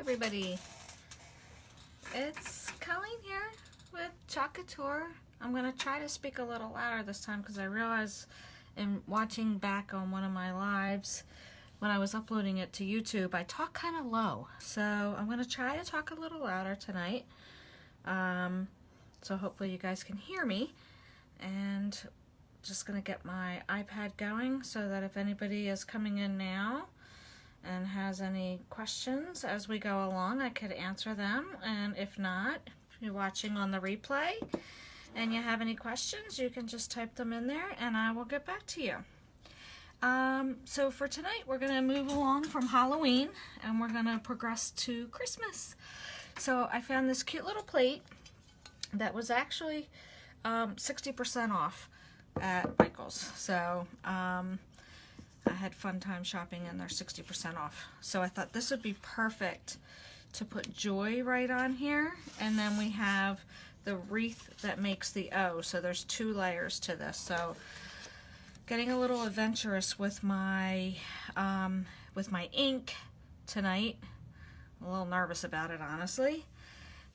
everybody. It's Colleen here with couture. I'm going to try to speak a little louder this time because I realize in watching back on one of my lives when I was uploading it to YouTube, I talk kind of low. So I'm going to try to talk a little louder tonight. So hopefully you guys can hear me. And just going to get my iPad going so that if anybody is coming in now and has any questions as we go along, I could answer them. And if not, if you're watching on the replay and you have any questions, you can just type them in there and I will get back to you. So for tonight, we're going to move along from Halloween and we're going to progress to Christmas. So I found this cute little plate that was actually 60% off at Michael's. So I had fun time shopping and they're 60% off. So I thought this would be perfect to put joy right on here. And then we have the wreath that makes the O. So there's 2 layers to this. So getting a little adventurous with my ink tonight. I'm a little nervous about it, honestly.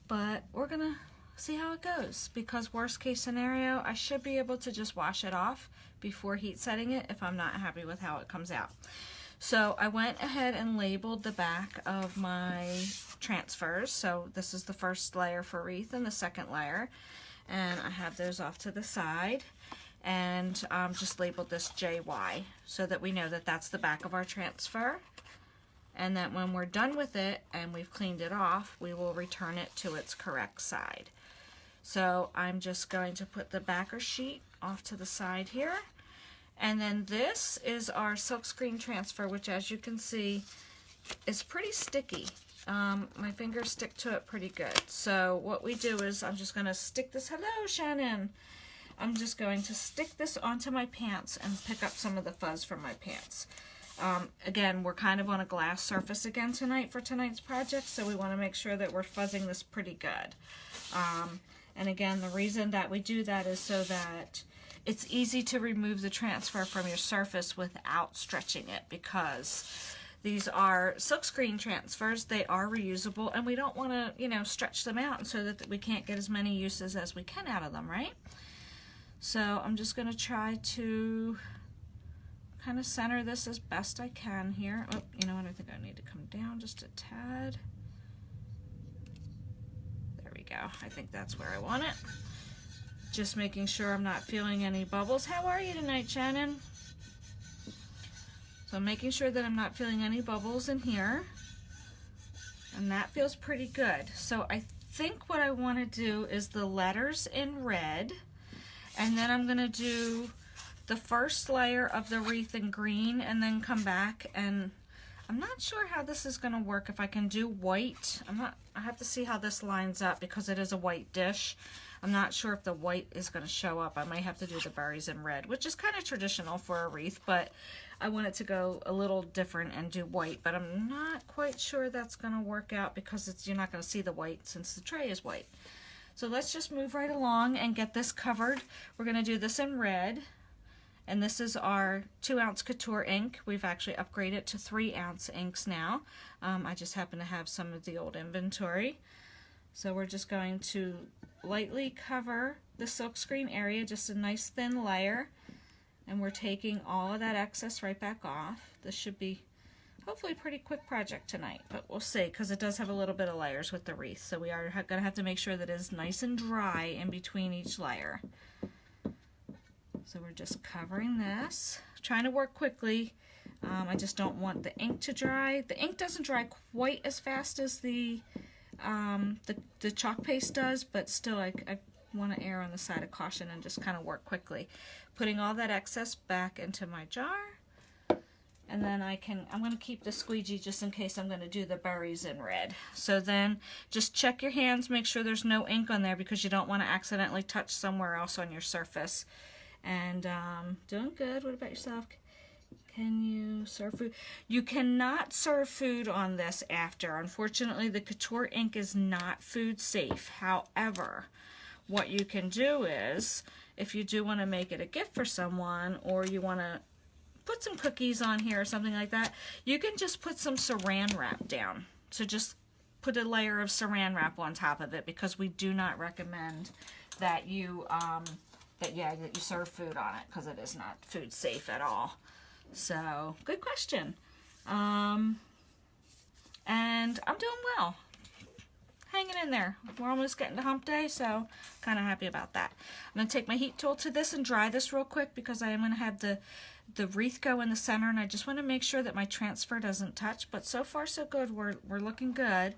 But we're gonna see how it goes, because worst case scenario, I should be able to just wash it off before heat setting it if I'm not happy with how it comes out. So I went ahead and labeled the back of my transfers. So this is the first layer for wreath and the second layer, and I have those off to the side, and just labeled this JY so that we know that that's the back of our transfer, and that when we're done with it and we've cleaned it off, we will return it to its correct side. So I'm just going to put the backer sheet off to the side here. And then this is our silkscreen transfer, which as you can see is pretty sticky. My fingers stick to it pretty good. So what we do is I'm just going to stick this, hello Shannon, I'm just going to stick this onto my pants and pick up some of the fuzz from my pants. Again, we're kind of on a glass surface again tonight for tonight's project, so we want to make sure that we're fuzzing this pretty good. And again, the reason that we do that is so that it's easy to remove the transfer from your surface without stretching it, because these are silkscreen transfers. They are reusable, and we don't want to, stretch them out so that we can't get as many uses as we can out of them, right? So I'm just going to try to kind of center this as best I can here. Oh, you know what? I think I need to come down just a tad. There we go. I think that's where I want it. Just making sure I'm not feeling any bubbles. How are you tonight, Shannon? So I'm making sure that I'm not feeling any bubbles in here. And that feels pretty good. So I think what I want to do is the letters in red. And then I'm going to do the first layer of the wreath in green and then come back, and I'm not sure how this is going to work. If I can do white, I have to see how this lines up because it is a white dish. I'm not sure if the white is going to show up. I might have to do the berries in red, which is kind of traditional for a wreath, but I want it to go a little different and do white, but I'm not quite sure that's going to work out because you're not going to see the white since the tray is white. So let's just move right along and get this covered. We're going to do this in red. And this is our 2-ounce couture ink. We've actually upgraded to 3-ounce inks now. I just happen to have some of the old inventory. So we're just going to lightly cover the silkscreen area, just a nice thin layer. And we're taking all of that excess right back off. This should be hopefully a pretty quick project tonight, but we'll see, because it does have a little bit of layers with the wreath. So we are going to have to make sure that it is nice and dry in between each layer. So we're just covering this, trying to work quickly. I just don't want the ink to dry. The ink doesn't dry quite as fast as the chalk paste does, but still I want to err on the side of caution and just kind of work quickly. Putting all that excess back into my jar. And then I'm going to keep the squeegee just in case I'm going to do the berries in red. So then just check your hands, make sure there's no ink on there because you don't want to accidentally touch somewhere else on your surface. And doing good. What about yourself? Can you serve food? You cannot serve food on this after. Unfortunately, the couture ink is not food safe. However, what you can do is, if you do want to make it a gift for someone, or you want to put some cookies on here or something like that, you can just put some saran wrap down. So just put a layer of saran wrap on top of it, because we do not recommend that you that you serve food on it, because it is not food safe at all. So good question. And I'm doing well, hanging in there. We're almost getting to hump day, so kind of happy about that. I'm going to take my heat tool to this and dry this real quick, because I am going to have the wreath go in the center, and I just want to make sure that my transfer doesn't touch. But so far so good. We're looking good.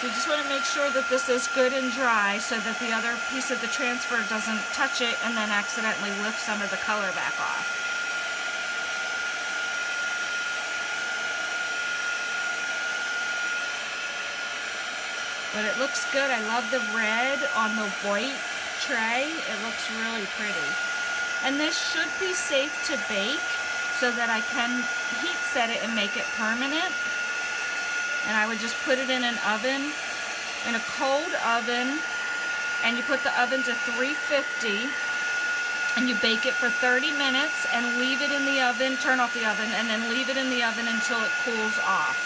We just want to make sure that this is good and dry, so that the other piece of the transfer doesn't touch it and then accidentally lift some of the color back off. But it looks good. I love the red on the white tray. It looks really pretty. And this should be safe to bake, so that I can heat set it and make it permanent. And I would just put it in an oven, in a cold oven, and you put the oven to 350, and you bake it for 30 minutes and leave it in the oven, turn off the oven, and then leave it in the oven until it cools off.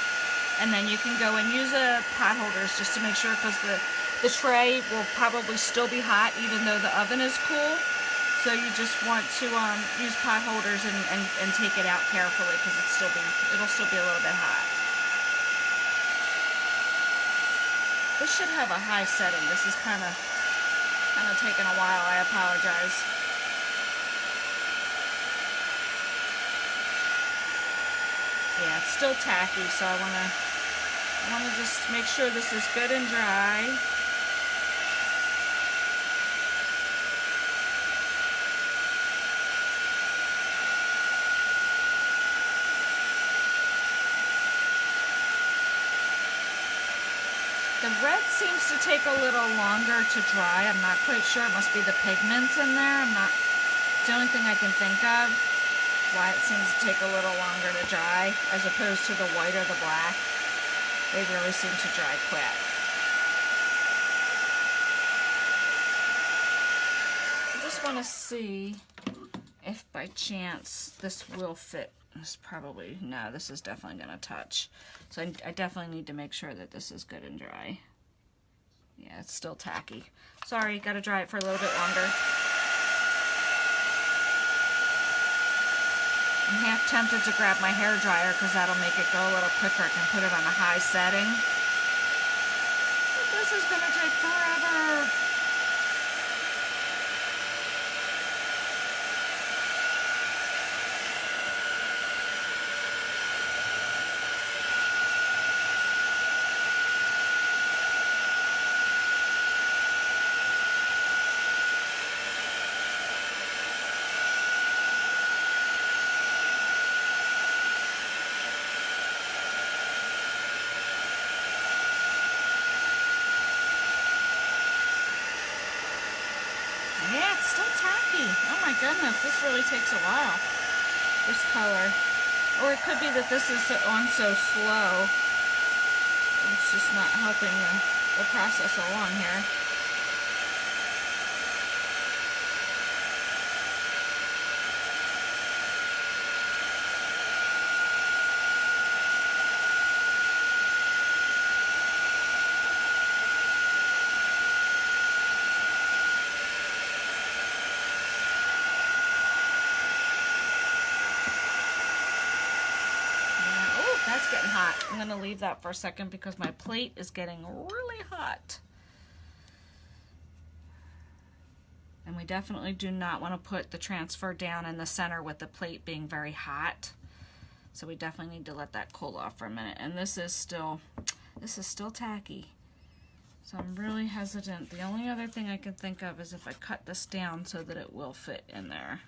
And then you can go and use pot holders just to make sure, because the tray will probably still be hot even though the oven is cool. So you just want to use pot holders and take it out carefully, because it'll still be a little bit hot. This should have a high setting. This is kind of taking a while. I apologize. Yeah, it's still tacky, so I want to just make sure this is good and dry. The red seems to take a little longer to dry. I'm not quite sure. It must be the pigments in there. It's the only thing I can think of why it seems to take a little longer to dry, as opposed to the white or the black. They really seem to dry quick. I just want to see if by chance this will fit. This is definitely going to touch. So I definitely need to make sure that this is good and dry. Yeah, it's still tacky. Sorry, got to dry it for a little bit longer. I'm half tempted to grab my hair dryer, because that'll make it go a little quicker. I can put it on a high setting. But this is going to take forever. Yeah, it's still tacky. Oh my goodness, this really takes a while, this color. Or it could be that this is on so slow. It's just not helping the process along here. That's getting hot. I'm going to leave that for a second, because my plate is getting really hot. And we definitely do not want to put the transfer down in the center with the plate being very hot. So we definitely need to let that cool off for a minute. And this is still tacky. So I'm really hesitant. The only other thing I can think of is if I cut this down so that it will fit in there,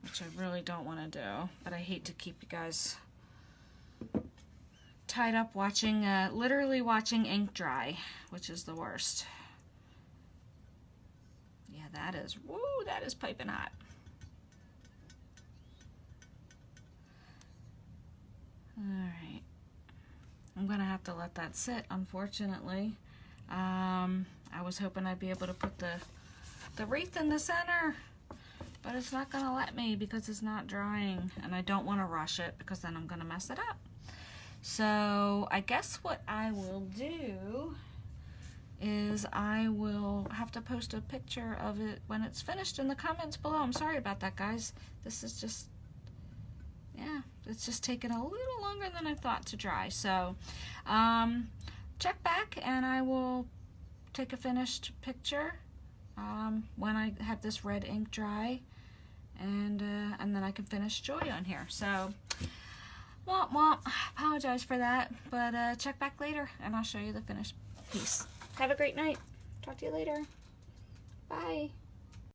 which I really don't want to do. But I hate to keep you guys tied up watching, literally watching ink dry, which is the worst. Yeah, that is piping hot. Alright. I'm going to have to let that sit, unfortunately. I was hoping I'd be able to put the wreath in the center, but it's not gonna let me because it's not drying, and I don't want to rush it because then I'm gonna mess it up. So I guess what I will do is I will have to post a picture of it when it's finished in the comments below. I'm sorry about that, guys. This is just, yeah, it's just taken a little longer than I thought to dry. So check back and I will take a finished picture when I have this red ink dry, and then I can finish Joy on here. So womp womp, apologize for that, but check back later and I'll show you the finished piece. Have a great night. Talk to you later. Bye.